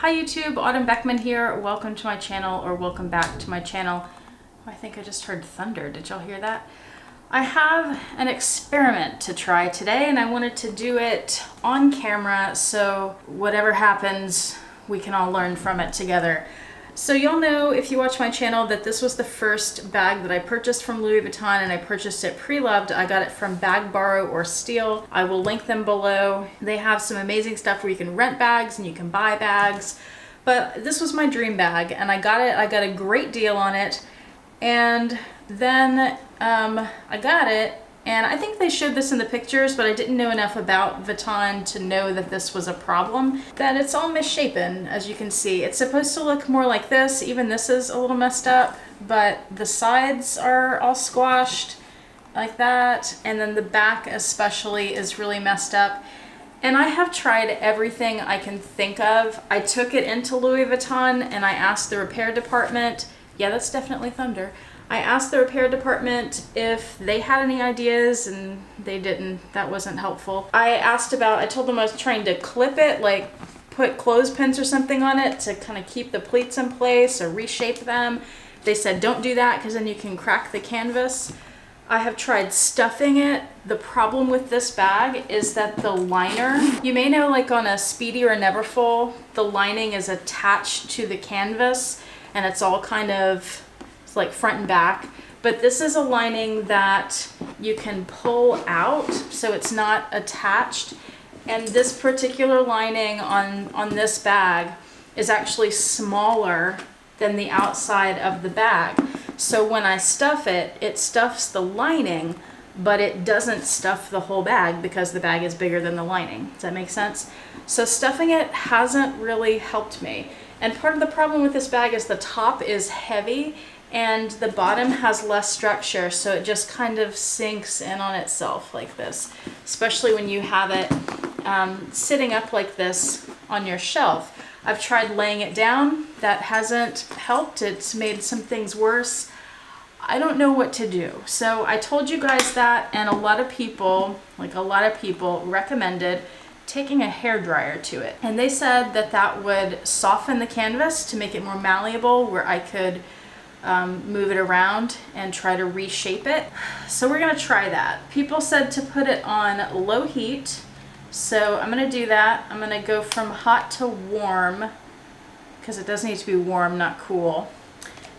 Hi YouTube, Autumn Beckman here. Welcome to my channel, or welcome back to my channel. I think I just heard thunder. Did y'all hear that? I have an experiment to try today and I wanted to do it on camera so whatever happens, we can all learn from it together. So y'all know, if you watch my channel, that this was the first bag that I purchased from Louis Vuitton, and I purchased it pre-loved. I got it from Bag, Borrow, or Steal. I will link them below. They have some amazing stuff where you can rent bags and you can buy bags. But this was my dream bag and I got it. I got a great deal on it. And then I got it, and I think they showed this in the pictures, but I didn't know enough about Vuitton to know that this was a problem. That it's all misshapen, as you can see. It's supposed to look more like this. Even this is a little messed up, but the sides are all squashed like that, and then the back especially is really messed up. And I have tried everything I can think of. I took it into Louis Vuitton and I asked the repair department. Yeah, that's definitely thunder. I asked the repair department if they had any ideas, and they didn't. That wasn't helpful. I told them I was trying to clip it, like put clothespins or something on it to kind of keep the pleats in place or reshape them. They said don't do that because then you can crack the canvas. I have tried stuffing it. The problem with this bag is that the liner, you may know, like on a Speedy or a Neverfull, the lining is attached to the canvas and it's all kind of, it's like front and back. But this is a lining that you can pull out, so it's not attached. And this particular lining on this bag is actually smaller than the outside of the bag. So when I stuff it, it stuffs the lining, but it doesn't stuff the whole bag because the bag is bigger than the lining. Does that make sense? So stuffing it hasn't really helped me. And part of the problem with this bag is the top is heavy and the bottom has less structure, so it just kind of sinks in on itself like this, especially when you have it sitting up like this on your shelf. I've tried laying it down. That hasn't helped. It's made some things worse. I don't know what to do. So I told you guys that, and a lot of people recommended taking a hairdryer to it. And they said that that would soften the canvas to make it more malleable, where I could move it around and try to reshape it. So we're gonna try that. People said to put it on low heat. So I'm gonna do that. I'm gonna go from hot to warm, because it does need to be warm, not cool.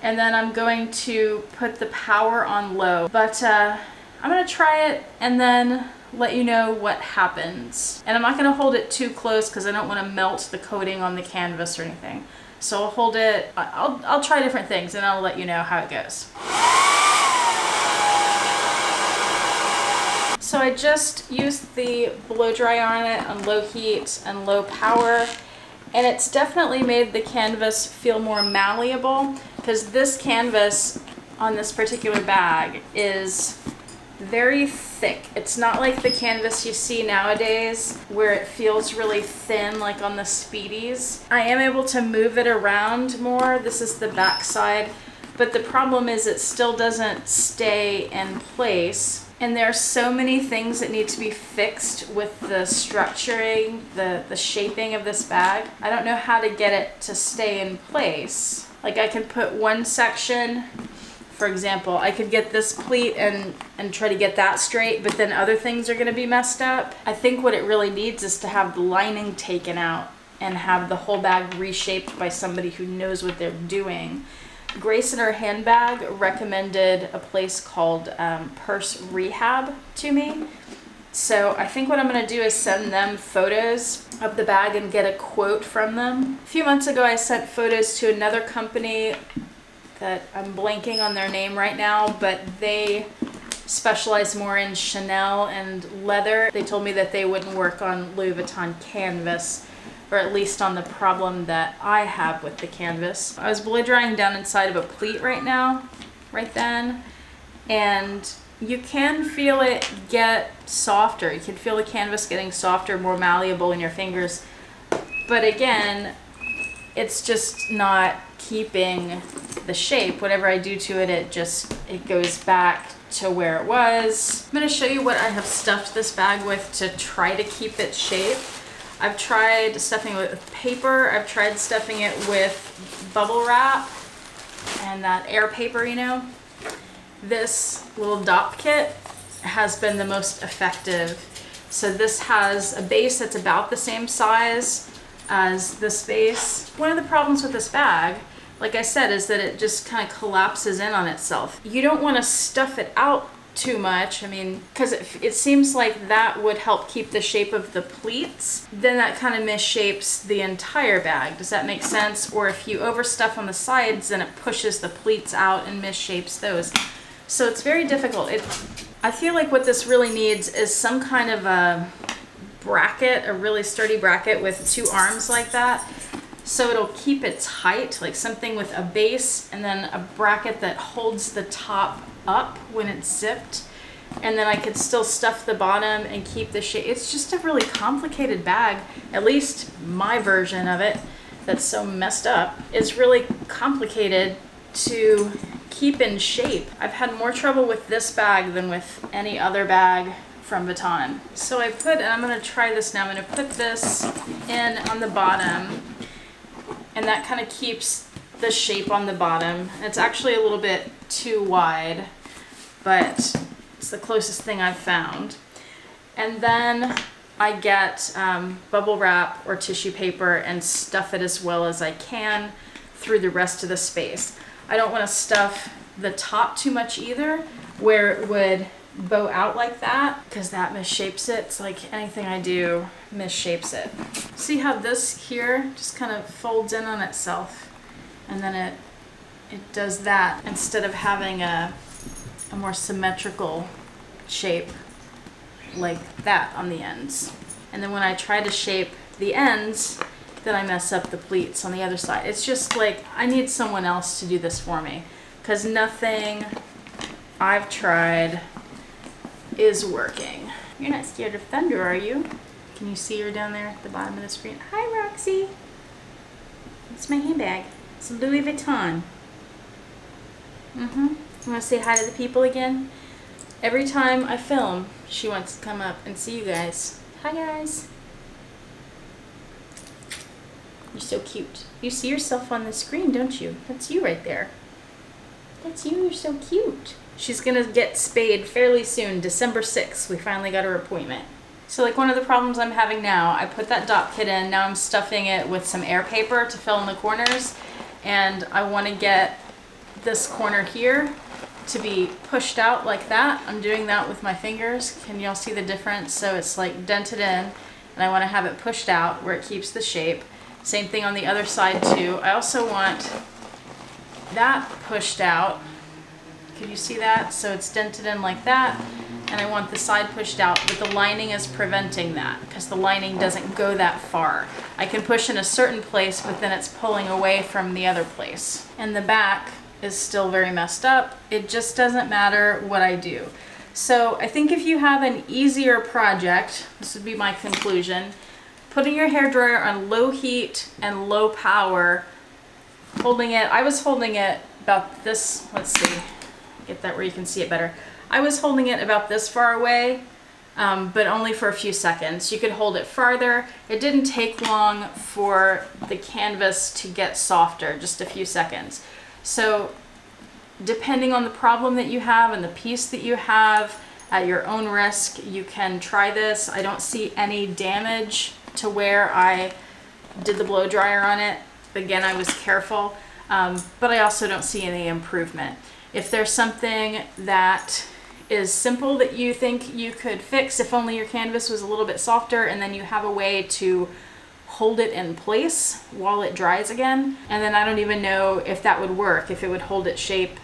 And then I'm going to put the power on low. But I'm gonna try it and then let you know what happens. And I'm not gonna hold it too close because I don't want to melt the coating on the canvas or anything. So I'll hold it, I'll try different things and I'll let you know how it goes. So I just used the blow dryer on it on low heat and low power, and it's definitely made the canvas feel more malleable, because this canvas on this particular bag is very thick. It's not like the canvas you see nowadays where it feels really thin like on the Speedies. I am able to move it around more. This is the back side, but the problem is it still doesn't stay in place. And there are so many things that need to be fixed with the structuring, the shaping of this bag. I don't know how to get it to stay in place. Like I can put one section, for example, I could get this pleat and try to get that straight, but then other things are gonna be messed up. I think what it really needs is to have the lining taken out and have the whole bag reshaped by somebody who knows what they're doing. Grace in her handbag recommended a place called Purse Rehab to me. So I think what I'm gonna do is send them photos of the bag and get a quote from them. A few months ago I sent photos to another company that I'm blanking on their name right now, but they specialize more in Chanel and leather. They told me that they wouldn't work on Louis Vuitton canvas, or at least on the problem that I have with the canvas. I was blow drying down inside of a pleat right then, and you can feel it get softer. You can feel the canvas getting softer, more malleable in your fingers. But again, it's just not keeping the shape. Whatever I do to it, it goes back to where it was. I'm gonna show you what I have stuffed this bag with to try to keep its shape. I've tried stuffing it with paper. I've tried stuffing it with bubble wrap and that air paper, you know. This little dop kit has been the most effective. So this has a base that's about the same size as this base. One of the problems with this bag, like I said, is that it just kind of collapses in on itself. You don't want to stuff it out too much. I mean, because it seems like that would help keep the shape of the pleats. Then that kind of misshapes the entire bag. Does that make sense? Or if you overstuff on the sides, then it pushes the pleats out and misshapes those. So it's very difficult. I feel like what this really needs is some kind of a bracket, a really sturdy bracket with two arms like that. So it'll keep its height, like something with a base and then a bracket that holds the top up when it's zipped. And then I could still stuff the bottom and keep the shape. It's just a really complicated bag. At least my version of it that's so messed up is really complicated to keep in shape. I've had more trouble with this bag than with any other bag from Vuitton. So I put, and I'm gonna try this now, I'm gonna put this in on the bottom, and that kind of keeps the shape on the bubble. It's actually a little bit too wide, but it's the closest thing I've found. And then I get bubble wrap or tissue paper and stuff it as well as I can through the rest of the space. I don't want to stuff the top too much either, where it would bow out like that, because that misshapes it. It's like anything I do misshapes it. See how this here just kind of folds in on itself, and then it does that instead of having a more symmetrical shape like that on the ends. And then when I try to shape the ends, then I mess up the pleats on the other side. It's just like, I need someone else to do this for me, because nothing I've tried is working. You're not scared of thunder, are you? Can you see her down there at the bottom of the screen? Hi, Roxy. It's my handbag. It's Louis Vuitton. You want to say hi to the people again? Every time I film, she wants to come up and see you guys. Hi, guys. You're so cute. You see yourself on the screen, don't you? That's you right there. That's you. You're so cute. She's gonna get spayed fairly soon, December 6th. We finally got her appointment. So like one of the problems I'm having now, I put that dot kit in, now I'm stuffing it with some air paper to fill in the corners, and I want to get this corner here to be pushed out like that. I'm doing that with my fingers. Can y'all see the difference? So it's like dented in, and I want to have it pushed out where it keeps the shape. Same thing on the other side too. I also want that pushed out. Can you see that? So it's dented in like that, and I want the side pushed out, but the lining is preventing that because the lining doesn't go that far. I can push in a certain place, but then it's pulling away from the other place. And the back is still very messed up. It just doesn't matter what I do. So I think if you have an easier project, this would be my conclusion, putting your hairdryer on low heat and low power, holding it, I was holding it about this, let's see, get that where you can see it better. I was holding it about this far away, but only for a few seconds. You could hold it farther. It didn't take long for the canvas to get softer, just a few seconds. So depending on the problem that you have and the piece that you have, at your own risk, you can try this. I don't see any damage to where I did the blow dryer on it. Again, I was careful, but I also don't see any improvement. If there's something that is simple that you think you could fix, if only your canvas was a little bit softer, and then you have a way to hold it in place while it dries again, and then I don't even know if that would work, if it would hold its shape.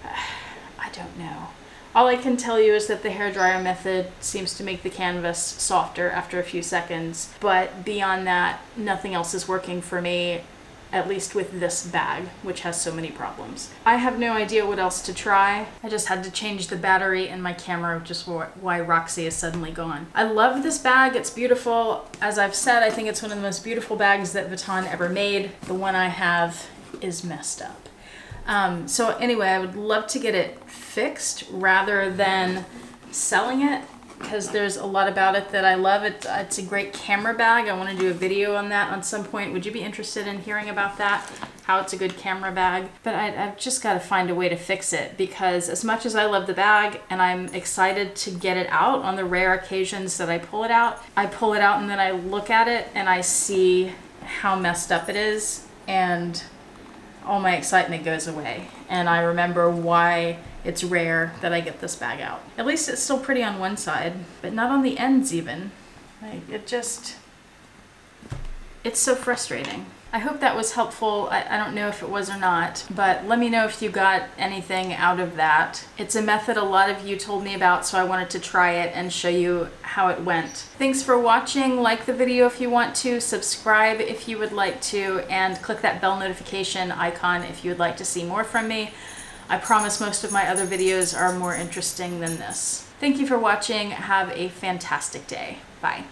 I don't know. All I can tell you is that the hairdryer method seems to make the canvas softer after a few seconds, but beyond that, nothing else is working for me, at least with this bag, which has so many problems. I have no idea what else to try. I just had to change the battery in my camera, which is why Roxy is suddenly gone. I love this bag, it's beautiful. As I've said, I think it's one of the most beautiful bags that Vuitton ever made. The one I have is messed up. So anyway, I would love to get it fixed rather than selling it. because there's a lot about it that I love. It's a great camera bag. I want to do a video on that on some point. Would you be interested in hearing about that? How it's a good camera bag? But I've just got to find a way to fix it, because as much as I love the bag and I'm excited to get it out on the rare occasions that I pull it out and then I look at it and I see how messed up it is, and all my excitement goes away. And I remember why it's rare that I get this bag out. At least it's still pretty on one side, but not on the ends even. Like, it's so frustrating. I hope that was helpful. I don't know if it was or not, but let me know if you got anything out of that. It's a method a lot of you told me about, so I wanted to try it and show you how it went. Thanks for watching. Like the video if you want to, subscribe if you would like to, and click that bell notification icon if you would like to see more from me. I promise most of my other videos are more interesting than this. Thank you for watching. Have a fantastic day. Bye.